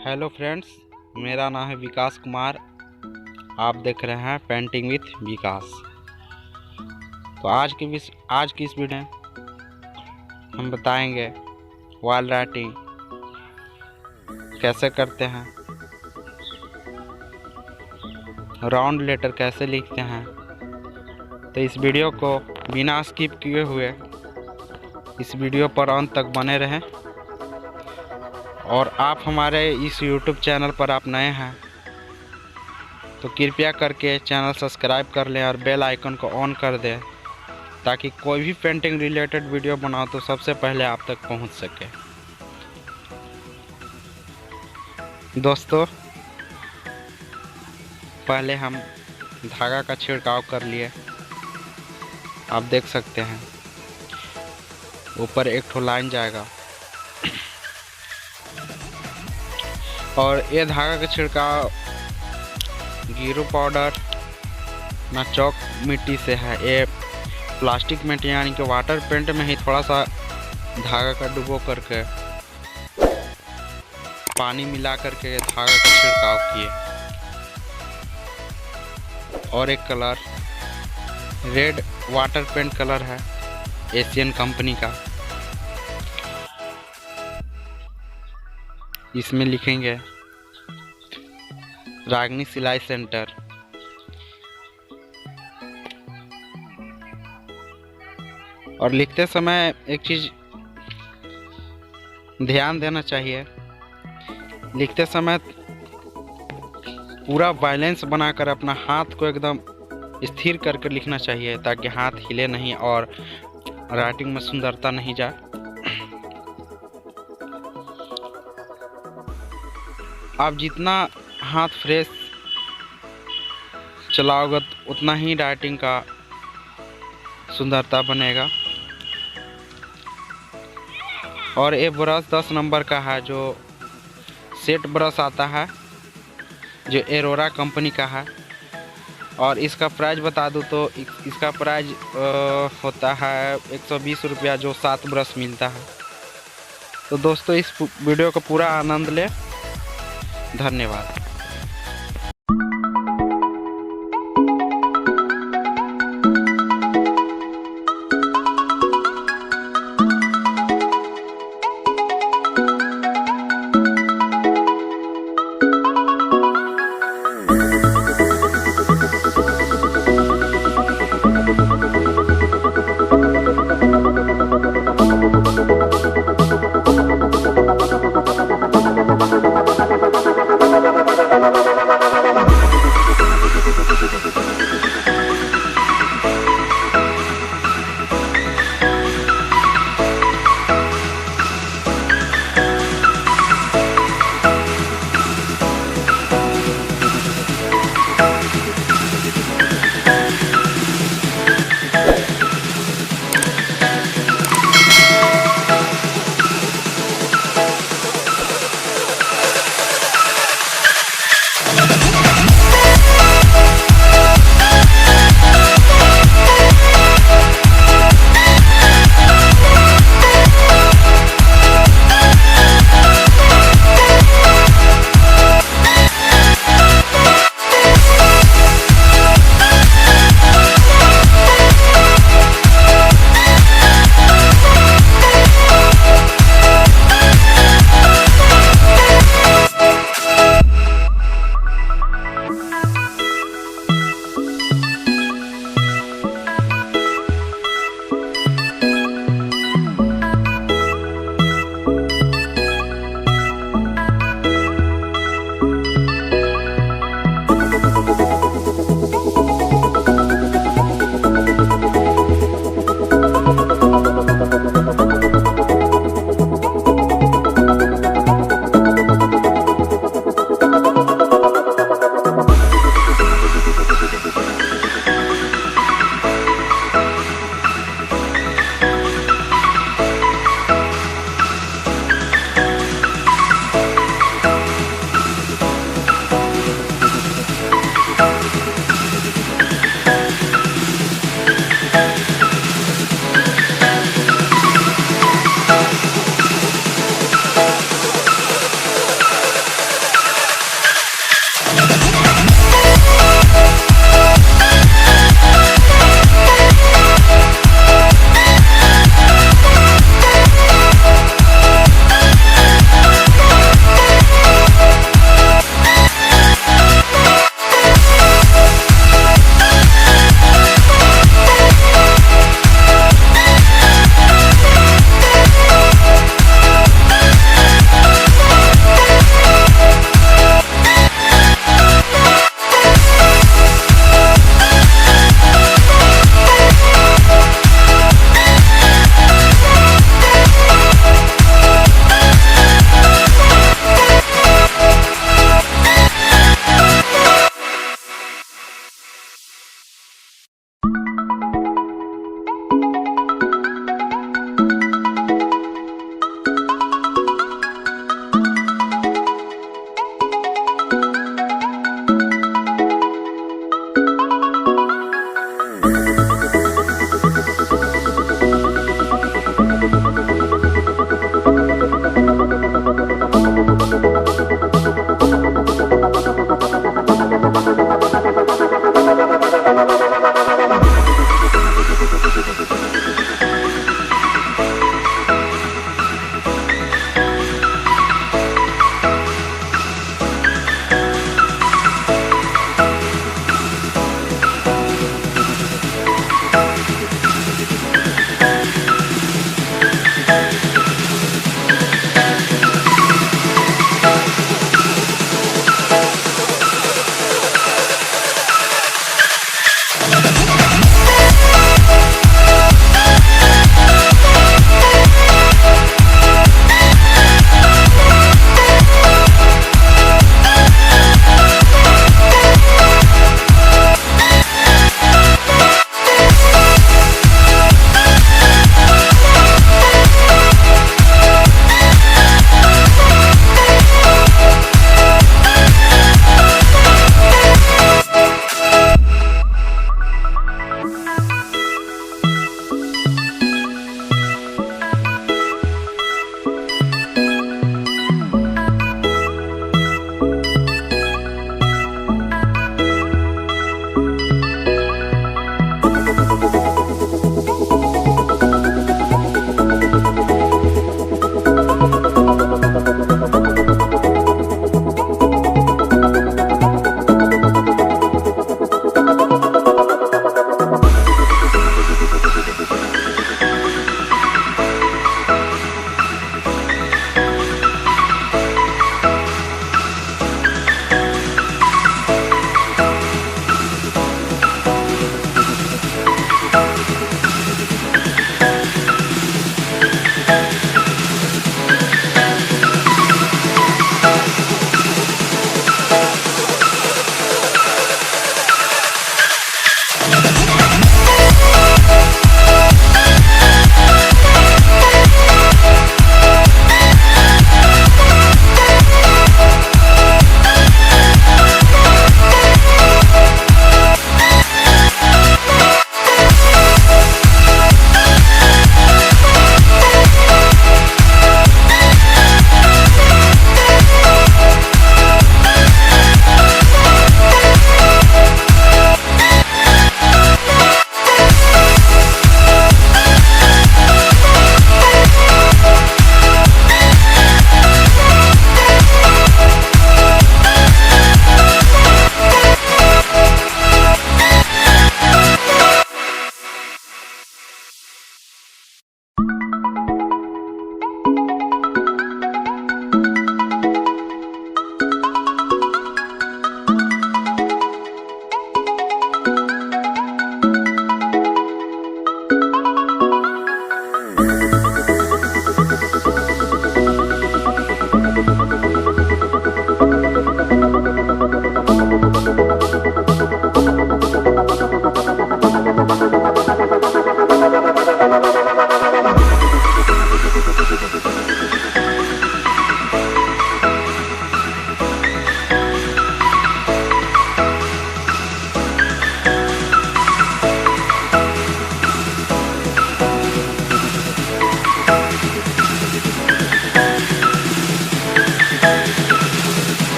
Hello friends, मेरा नाम है विकास कुमार। आप देख रहे हैं पेंटिंग विथ विकास। तो आज की इस वीडियो में हम बताएंगे वॉल राइटिंग कैसे करते हैं, राउंड लेटर कैसे लिखते हैं। तो इस वीडियो को बिना स्किप किए हुए इस वीडियो पर अंत तक बने रहें। और आप हमारे इस YouTube चैनल पर आप नए हैं तो कृपया करके चैनल सब्सक्राइब कर लें और बेल आइकन को ऑन कर दें, ताकि कोई भी पेंटिंग रिलेटेड वीडियो बनाओ तो सबसे पहले आप तक पहुंच सके। दोस्तों, पहले हम धागा का छिड़काव कर लिए। आप देख सकते हैं ऊपर एक ठो लाइन जाएगा और ये धागा का छिड़काव गिरो पाउडर ना चौक मिट्टी से है। ये प्लास्टिक मिट्टी यानी कि वाटर पेंट में ही थोड़ा सा धागा का डुबो करके पानी मिला करके धागा का छिड़काव किए। और एक colour red water paint colour है एशियन कंपनी का। इसमें लिखेंगे रागनी सिलाई सेंटर। और लिखते समय एक चीज ध्यान देना चाहिए, लिखते समय पूरा बैलेंस बनाकर अपना हाथ को एकदम स्थिर करके लिखना चाहिए, ताकि हाथ हिले नहीं और राइटिंग में सुंदरता नहीं जाए। आप जितना हाथ फ्रेश चलाओगे उतना ही राइटिंग का सुंदरता बनेगा। और ये ब्रश 10 नंबर का है, जो सेट ब्रश आता है, जो एरोरा कंपनी का है। और इसका प्राइस बता दूं तो इसका प्राइस होता है 120 रुपया, जो 7 ब्रश मिलता है। तो दोस्तों, इस वीडियो का पूरा आनंद लें। धन्यवाद।